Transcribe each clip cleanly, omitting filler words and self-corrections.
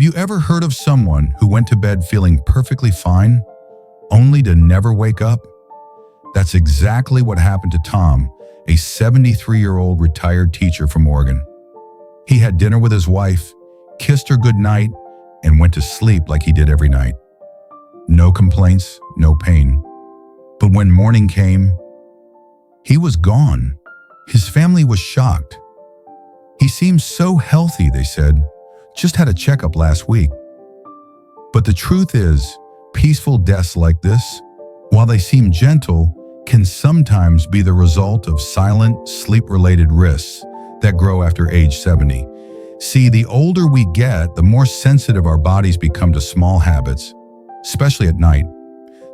Have you ever heard of someone who went to bed feeling perfectly fine, only to never wake up? That's exactly what happened to Tom, a 73-year-old retired teacher from Oregon. He had dinner with his wife, kissed her goodnight, and went to sleep like he did every night. No complaints, no pain. But when morning came, he was gone. His family was shocked. He seemed so healthy, they said. Just had a checkup last week. But the truth is, peaceful deaths like this, while they seem gentle, can sometimes be the result of silent, sleep-related risks that grow after age 70. See, the older we get, the more sensitive our bodies become to small habits, especially at night.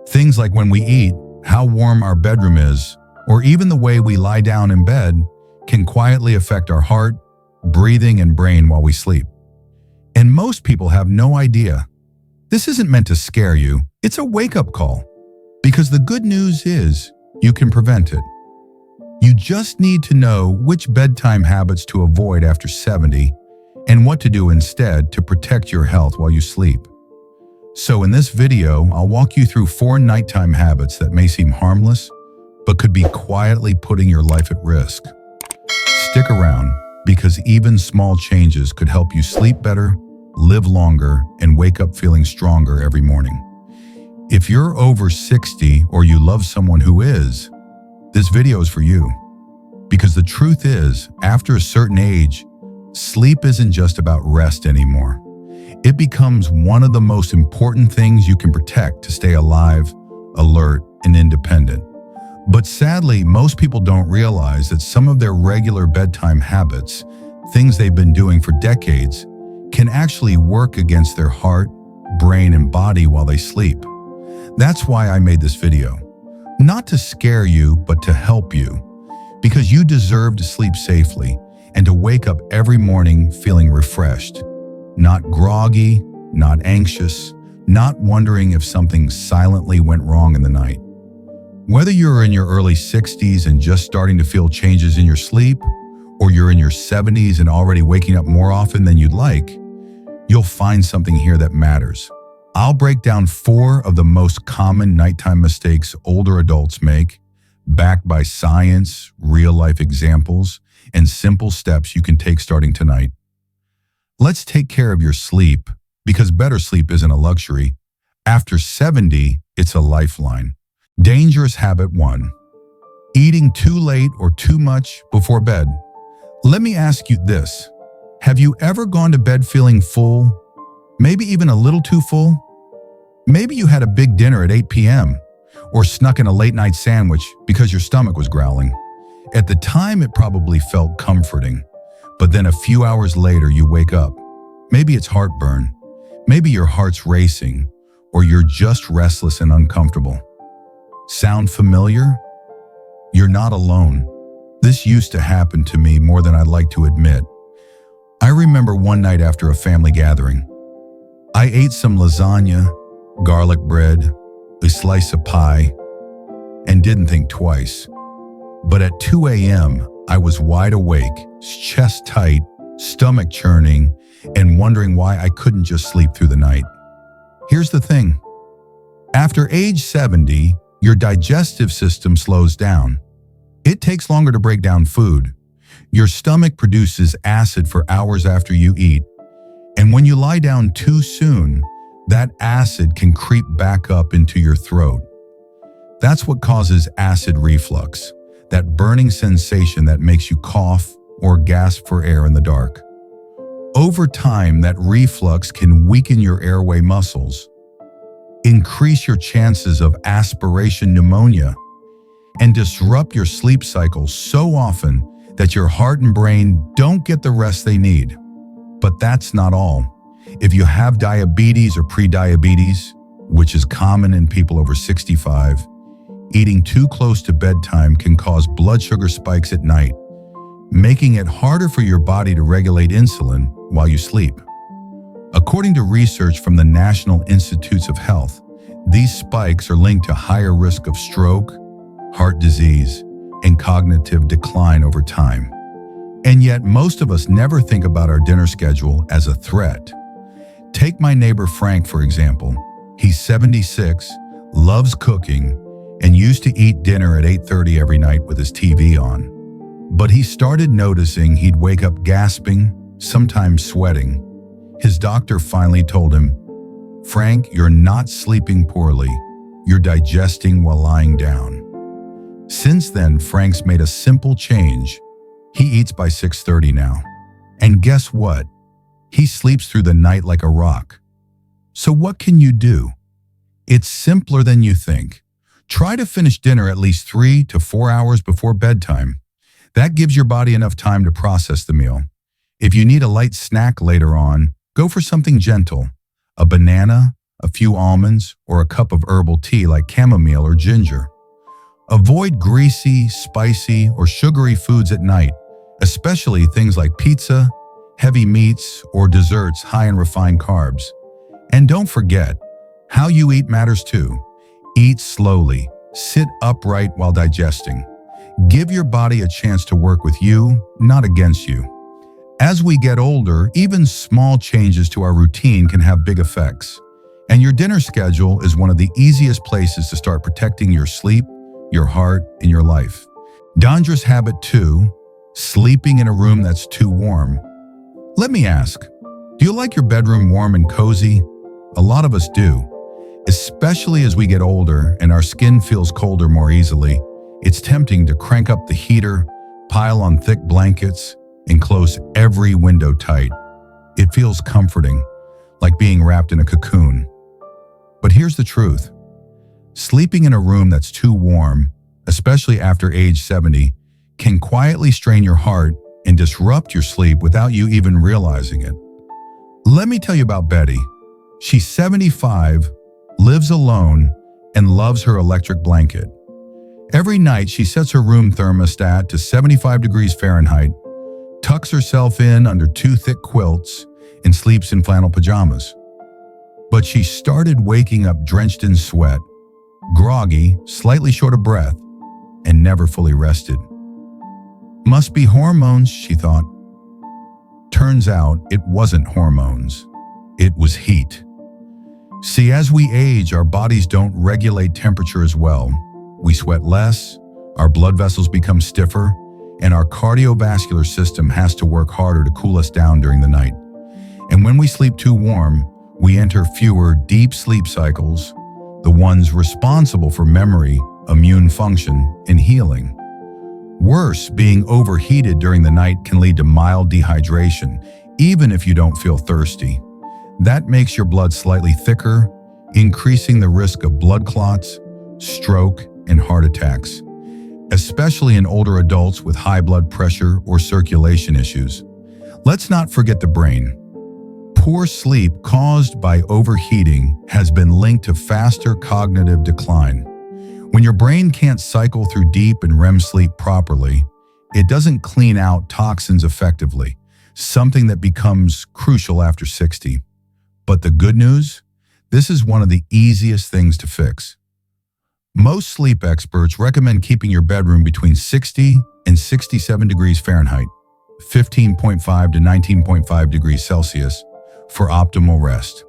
Things like when we eat, how warm our bedroom is, or even the way we lie down in bed can quietly affect our heart, breathing, and brain while we sleep. And most people have no idea. This isn't meant to scare you. It's a wake-up call. Because the good news is you can prevent it. You just need to know which bedtime habits to avoid after 70 and what to do instead to protect your health while you sleep. So in this video, I'll walk you through 4 nighttime habits that may seem harmless, but could be quietly putting your life at risk. Stick around, because even small changes could help you sleep better, live longer, and wake up feeling stronger every morning. If you're over 60 or you love someone who is, this video is for you. Because the truth is, after a certain age, sleep isn't just about rest anymore. It becomes one of the most important things you can protect to stay alive, alert, and independent. But sadly, most people don't realize that some of their regular bedtime habits, things they've been doing for decades, can actually work against their heart, brain, and body while they sleep. That's why I made this video. Not to scare you, but to help you. Because you deserve to sleep safely and to wake up every morning feeling refreshed. Not groggy, not anxious, not wondering if something silently went wrong in the night. Whether you're in your early 60s and just starting to feel changes in your sleep, or you're in your 70s and already waking up more often than you'd like, you'll find something here that matters. I'll break down 4 of the most common nighttime mistakes older adults make, backed by science, real-life examples, and simple steps you can take starting tonight. Let's take care of your sleep, because better sleep isn't a luxury. After 70, it's a lifeline. Dangerous habit 1. Eating too late or too much before bed. Let me ask you this. Have you ever gone to bed feeling full? Maybe even a little too full? Maybe you had a big dinner at 8 p.m. or snuck in a late-night sandwich because your stomach was growling. At the time, it probably felt comforting, but then a few hours later, you wake up. Maybe it's heartburn. Maybe your heart's racing, or you're just restless and uncomfortable. Sound familiar? You're not alone. This used to happen to me more than I'd like to admit. I remember one night after a family gathering. I ate some lasagna, garlic bread, a slice of pie, and didn't think twice. But at 2 a.m., I was wide awake, chest tight, stomach churning, and wondering why I couldn't just sleep through the night. Here's the thing. After age 70, your digestive system slows down. It takes longer to break down food. Your stomach produces acid for hours after you eat. And when you lie down too soon, that acid can creep back up into your throat. That's what causes acid reflux, that burning sensation that makes you cough or gasp for air in the dark. Over time, that reflux can weaken your airway muscles, increase your chances of aspiration pneumonia, and disrupt your sleep cycle so often that your heart and brain don't get the rest they need. But that's not all. If you have diabetes or prediabetes, which is common in people over 65, eating too close to bedtime can cause blood sugar spikes at night, making it harder for your body to regulate insulin while you sleep. According to research from the National Institutes of Health, these spikes are linked to higher risk of stroke, heart disease, and cognitive decline over time. And yet most of us never think about our dinner schedule as a threat. Take my neighbor Frank, for example. He's 76, loves cooking, and used to eat dinner at 8:30 every night with his TV on. But he started noticing he'd wake up gasping, sometimes sweating. His doctor finally told him, "Frank, you're not sleeping poorly. You're digesting while lying down." Since then, Frank's made a simple change. He eats by 6:30 now. And guess what? He sleeps through the night like a rock. So what can you do? It's simpler than you think. Try to finish dinner at least 3 to 4 hours before bedtime. That gives your body enough time to process the meal. If you need a light snack later on, go for something gentle. A banana, a few almonds, or a cup of herbal tea like chamomile or ginger. Avoid greasy, spicy, or sugary foods at night, especially things like pizza, heavy meats, or desserts high in refined carbs. And don't forget, how you eat matters too. Eat slowly, sit upright while digesting. Give your body a chance to work with you, not against you. As we get older, even small changes to our routine can have big effects. And your dinner schedule is one of the easiest places to start protecting your sleep, your heart, and your life. Dangerous habit 2, sleeping in a room that's too warm. Let me ask, do you like your bedroom warm and cozy? A lot of us do. Especially as we get older and our skin feels colder more easily, it's tempting to crank up the heater, pile on thick blankets, and close every window tight. It feels comforting, like being wrapped in a cocoon. But here's the truth. Sleeping in a room that's too warm, especially after age 70, can quietly strain your heart and disrupt your sleep without you even realizing it. Let me tell you about Betty. She's 75, lives alone, and loves her electric blanket. Every night, she sets her room thermostat to 75 degrees Fahrenheit, tucks herself in under 2 thick quilts, and sleeps in flannel pajamas. But she started waking up drenched in sweat, groggy, slightly short of breath, and never fully rested. Must be hormones, she thought. Turns out it wasn't hormones. It was heat. See, as we age, our bodies don't regulate temperature as well. We sweat less, our blood vessels become stiffer, and our cardiovascular system has to work harder to cool us down during the night. And when we sleep too warm, we enter fewer deep sleep cycles, the ones responsible for memory, immune function, and healing. Worse, being overheated during the night can lead to mild dehydration, even if you don't feel thirsty. That makes your blood slightly thicker, increasing the risk of blood clots, stroke, and heart attacks, especially in older adults with high blood pressure or circulation issues. Let's not forget the brain. Poor sleep caused by overheating has been linked to faster cognitive decline. When your brain can't cycle through deep and REM sleep properly, it doesn't clean out toxins effectively, something that becomes crucial after 60. But the good news? This is one of the easiest things to fix. Most sleep experts recommend keeping your bedroom between 60 and 67 degrees Fahrenheit, 15.5 to 19.5 degrees Celsius, for optimal rest.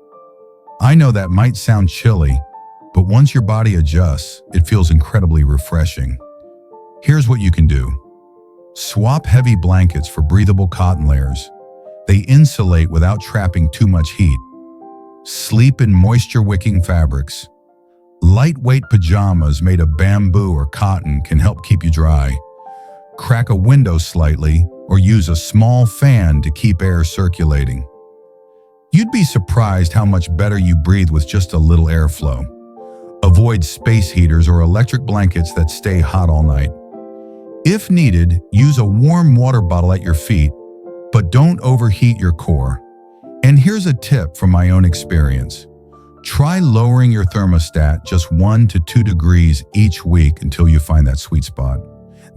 I know that might sound chilly, but once your body adjusts, it feels incredibly refreshing. Here's what you can do. Swap heavy blankets for breathable cotton layers. They insulate without trapping too much heat. Sleep in moisture-wicking fabrics. Lightweight pajamas made of bamboo or cotton can help keep you dry. Crack a window slightly or use a small fan to keep air circulating. You'd be surprised how much better you breathe with just a little airflow. Avoid space heaters or electric blankets that stay hot all night. If needed, use a warm water bottle at your feet, but don't overheat your core. And here's a tip from my own experience. Try lowering your thermostat just 1 to 2 degrees each week until you find that sweet spot.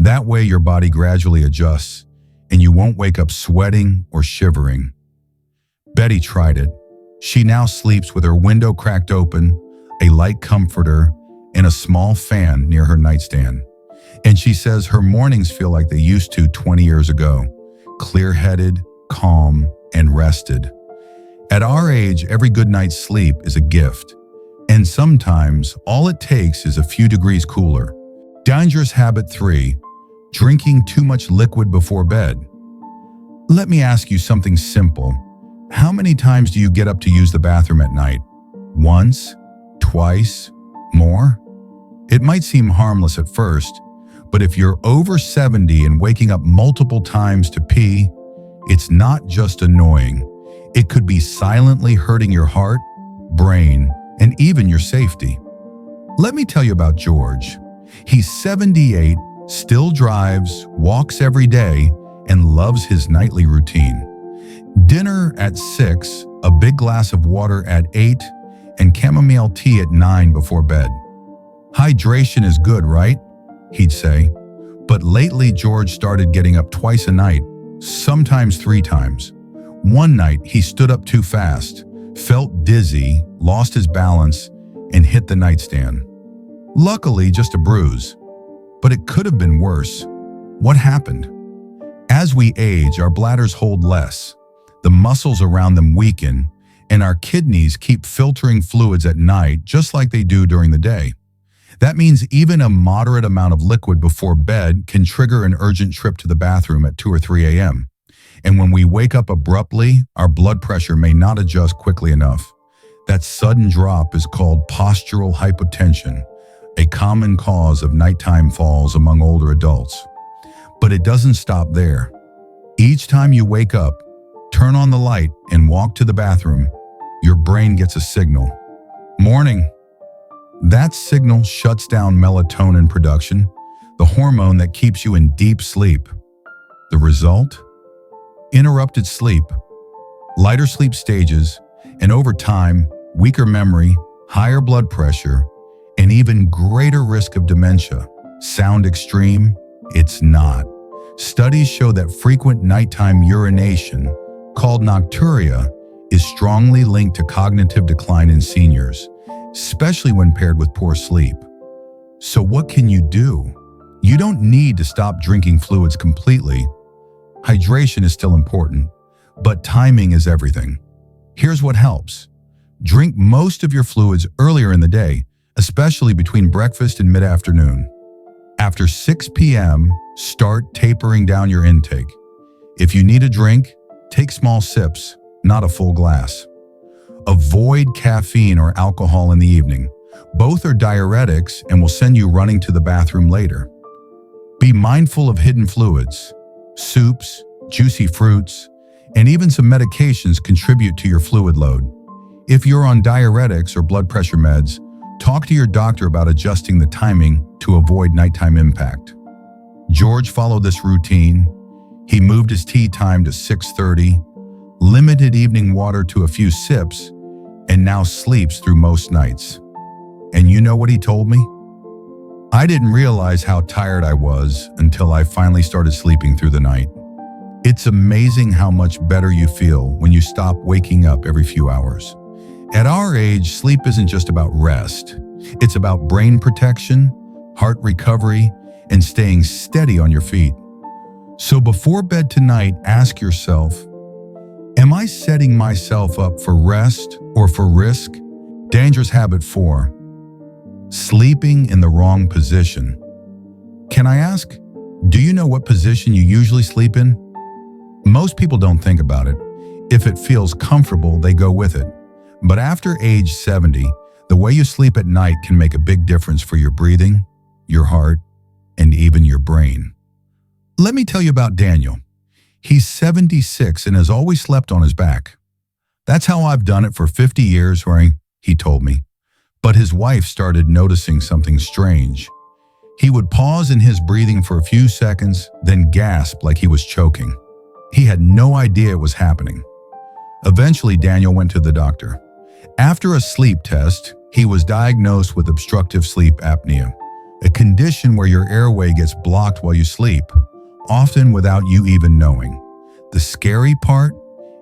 That way your body gradually adjusts and you won't wake up sweating or shivering. Betty tried it. She now sleeps with her window cracked open, a light comforter, and a small fan near her nightstand. And she says her mornings feel like they used to 20 years ago, clear-headed, calm, and rested. At our age, every good night's sleep is a gift. And sometimes, all it takes is a few degrees cooler. Dangerous habit 3, drinking too much liquid before bed. Let me ask you something simple. How many times do you get up to use the bathroom at night? Once? Twice? More? It might seem harmless at first, but if you're over 70 and waking up multiple times to pee, it's not just annoying. It could be silently hurting your heart, brain, and even your safety. Let me tell you about George. He's 78, still drives, walks every day, and loves his nightly routine. Dinner at 6, a big glass of water at 8, and chamomile tea at 9 before bed. Hydration is good, right? He'd say. But lately, George started getting up twice a night, sometimes 3 times. One night, he stood up too fast, felt dizzy, lost his balance, and hit the nightstand. Luckily, just a bruise. But it could have been worse. What happened? As we age, our bladders hold less, the muscles around them weaken, and our kidneys keep filtering fluids at night just like they do during the day. That means even a moderate amount of liquid before bed can trigger an urgent trip to the bathroom at 2 or 3 a.m. And when we wake up abruptly, our blood pressure may not adjust quickly enough. That sudden drop is called postural hypotension, a common cause of nighttime falls among older adults. But it doesn't stop there. Each time you wake up, turn on the light and walk to the bathroom, your brain gets a signal. Morning. That signal shuts down melatonin production, the hormone that keeps you in deep sleep. The result? Interrupted sleep, lighter sleep stages, and over time, weaker memory, higher blood pressure, and even greater risk of dementia. Sound extreme? It's not. Studies show that frequent nighttime urination, called nocturia, is strongly linked to cognitive decline in seniors, especially when paired with poor sleep. So what can you do? You don't need to stop drinking fluids completely. Hydration is still important, but timing is everything. Here's what helps. Drink most of your fluids earlier in the day, especially between breakfast and mid-afternoon. After 6 p.m., start tapering down your intake. If you need a drink, take small sips, not a full glass. Avoid caffeine or alcohol in the evening. Both are diuretics and will send you running to the bathroom later. Be mindful of hidden fluids. Soups, juicy fruits, and even some medications contribute to your fluid load. If you're on diuretics or blood pressure meds, talk to your doctor about adjusting the timing to avoid nighttime impact. George followed this routine. He moved his tea time to 6:30, limited evening water to a few sips, and now sleeps through most nights. And you know what he told me? I didn't realize how tired I was until I finally started sleeping through the night. It's amazing how much better you feel when you stop waking up every few hours. At our age, sleep isn't just about rest. It's about brain protection, heart recovery, and staying steady on your feet. So before bed tonight, ask yourself, am I setting myself up for rest or for risk? Dangerous habit 4. Sleeping in the wrong position. Can I ask, do you know what position you usually sleep in? Most people don't think about it. If it feels comfortable, they go with it. But after age 70, the way you sleep at night can make a big difference for your breathing, your heart, and even your brain. Let me tell you about Daniel. He's 76 and has always slept on his back. That's how I've done it for 50 years, he told me. But his wife started noticing something strange. He would pause in his breathing for a few seconds, then gasp like he was choking. He had no idea it was happening. Eventually, Daniel went to the doctor. After a sleep test, he was diagnosed with obstructive sleep apnea, a condition where your airway gets blocked while you sleep, often without you even knowing. The scary part?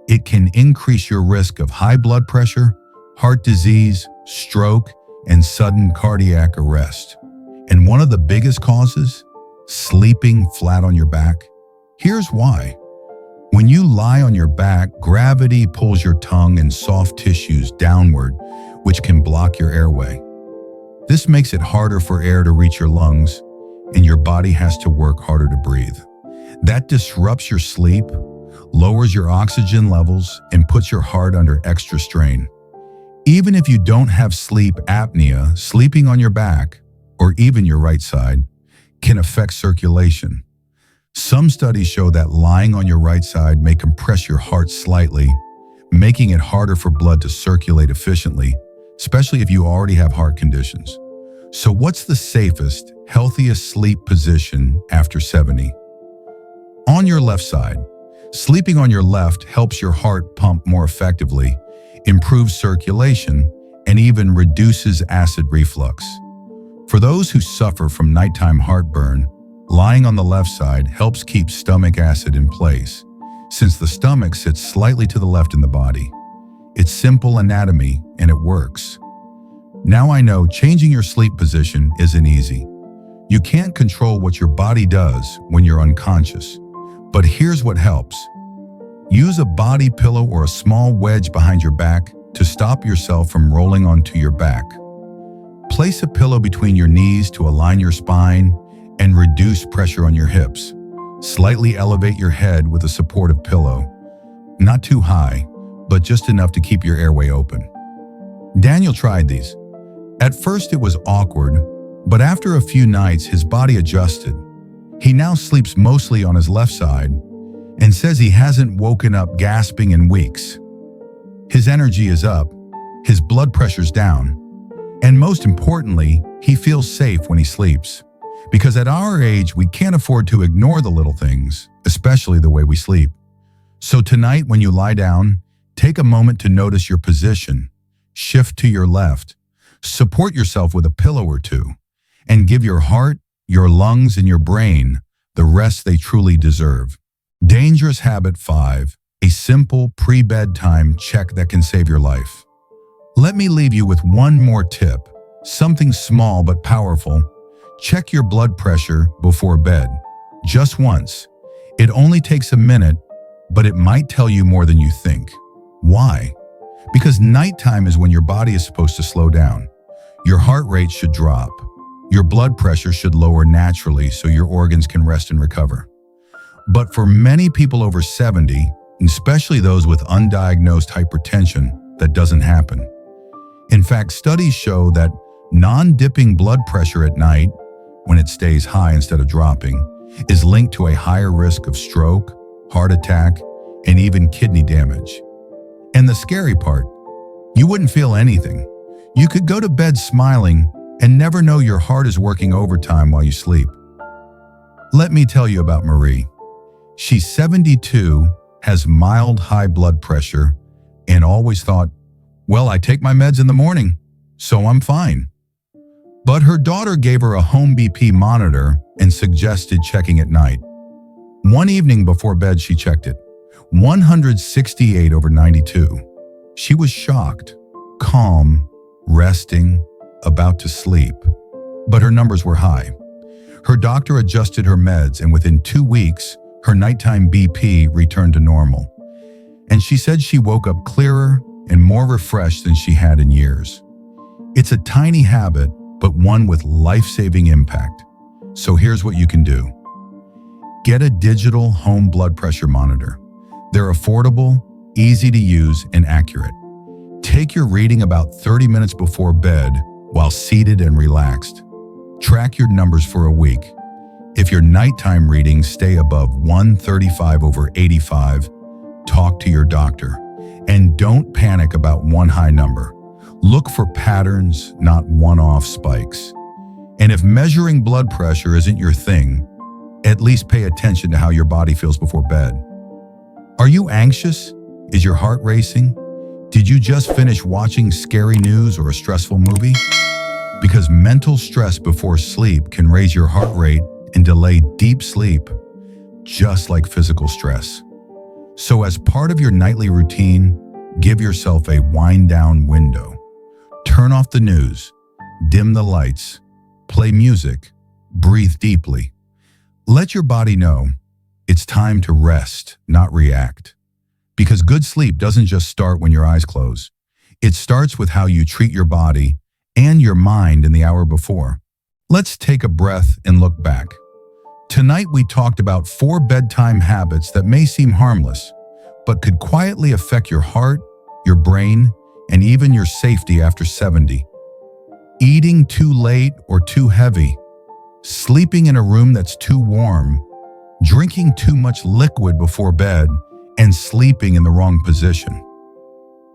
It can increase your risk of high blood pressure, heart disease, stroke, and sudden cardiac arrest. And one of the biggest causes? Sleeping flat on your back. Here's why. When you lie on your back, gravity pulls your tongue and soft tissues downward, which can block your airway. This makes it harder for air to reach your lungs, and your body has to work harder to breathe. That disrupts your sleep, lowers your oxygen levels, and puts your heart under extra strain. Even if you don't have sleep apnea, sleeping on your back, or even your right side, can affect circulation. Some studies show that lying on your right side may compress your heart slightly, making it harder for blood to circulate efficiently, especially if you already have heart conditions. So what's the safest, healthiest sleep position after 70? On your left side. Sleeping on your left helps your heart pump more effectively, improves circulation, and even reduces acid reflux. For those who suffer from nighttime heartburn, lying on the left side helps keep stomach acid in place, since the stomach sits slightly to the left in the body. It's simple anatomy, and it works. Now I know changing your sleep position isn't easy. You can't control what your body does when you're unconscious. But here's what helps. Use a body pillow or a small wedge behind your back to stop yourself from rolling onto your back. Place a pillow between your knees to align your spine and reduce pressure on your hips. Slightly elevate your head with a supportive pillow. Not too high, but just enough to keep your airway open. Daniel tried these. At first it was awkward, but after a few nights his body adjusted. He now sleeps mostly on his left side and says he hasn't woken up gasping in weeks. His energy is up, his blood pressure's down, and most importantly, he feels safe when he sleeps. Because at our age, we can't afford to ignore the little things, especially the way we sleep. So tonight, when you lie down, take a moment to notice your position, shift to your left, support yourself with a pillow or two, and give your heart, your lungs, and your brain the rest they truly deserve. Dangerous habit 5, a simple pre-bedtime check that can save your life. Let me leave you with one more tip, something small but powerful. Check your blood pressure before bed, just once. It only takes a minute, but it might tell you more than you think. Why? Because nighttime is when your body is supposed to slow down. Your heart rate should drop. Your blood pressure should lower naturally so your organs can rest and recover. But for many people over 70, especially those with undiagnosed hypertension, that doesn't happen. In fact, studies show that non-dipping blood pressure at night, when it stays high instead of dropping, is linked to a higher risk of stroke, heart attack, and even kidney damage. And the scary part, you wouldn't feel anything. You could go to bed smiling and never know your heart is working overtime while you sleep. Let me tell you about Marie. She's 72, has mild high blood pressure, and always thought, well, I take my meds in the morning, so I'm fine. But her daughter gave her a home BP monitor and suggested checking at night. One evening before bed, she checked it. 168/92. She was shocked, calm, resting, about to sleep. But her numbers were high. Her doctor adjusted her meds, and within 2 weeks, her nighttime BP returned to normal. And she said she woke up clearer and more refreshed than she had in years. It's a tiny habit, but one with life-saving impact. So here's what you can do. Get a digital home blood pressure monitor. They're affordable, easy to use, and accurate. Take your reading about 30 minutes before bed while seated and relaxed. Track your numbers for a week. If your nighttime readings stay above 135/85, talk to your doctor. And don't panic about one high number. Look for patterns, not one-off spikes. And if measuring blood pressure isn't your thing, at least pay attention to how your body feels before bed. Are you anxious? Is your heart racing? Did you just finish watching scary news or a stressful movie? Because mental stress before sleep can raise your heart rate and delay deep sleep, just like physical stress. So as part of your nightly routine, give yourself a wind-down window. Turn off the news, dim the lights, play music, breathe deeply. Let your body know It's time to rest, not react. Because good sleep doesn't just start when your eyes close. It starts with how you treat your body and your mind in the hour before. Let's take a breath and look back. Tonight we talked about 4 bedtime habits that may seem harmless, but could quietly affect your heart, your brain, and even your safety after 70. Eating too late or too heavy, sleeping in a room that's too warm, drinking too much liquid before bed, and sleeping in the wrong position.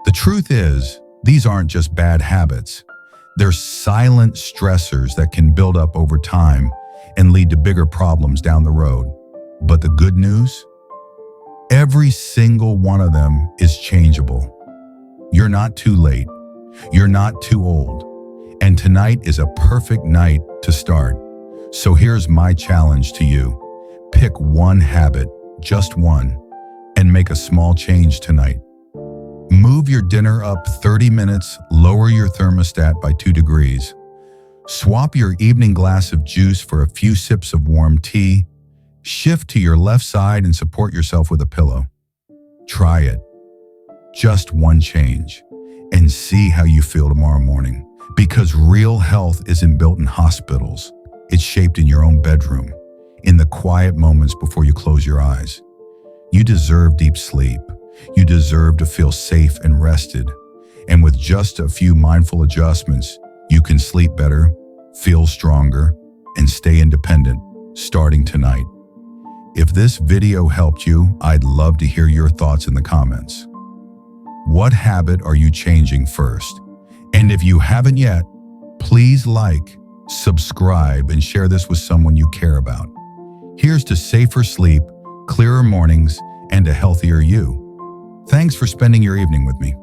The truth is, these aren't just bad habits. They're silent stressors that can build up over time and lead to bigger problems down the road. But the good news? Every single one of them is changeable. You're not too late. You're not too old. And tonight is a perfect night to start. So here's my challenge to you. Pick one habit, just one, and make a small change tonight. Move your dinner up 30 minutes, lower your thermostat by 2 degrees. Swap your evening glass of juice for a few sips of warm tea. Shift to your left side and support yourself with a pillow. Try it. Just one change, and see how you feel tomorrow morning. Because real health isn't built in hospitals. It's shaped in your own bedroom, in the quiet moments before you close your eyes. You deserve deep sleep. You deserve to feel safe and rested. And with just a few mindful adjustments, you can sleep better, feel stronger, and stay independent, starting tonight. If this video helped you, I'd love to hear your thoughts in the comments. What habit are you changing first? And if you haven't yet, please like, subscribe, and share this with someone you care about. Here's to safer sleep, clearer mornings, and a healthier you. Thanks for spending your evening with me.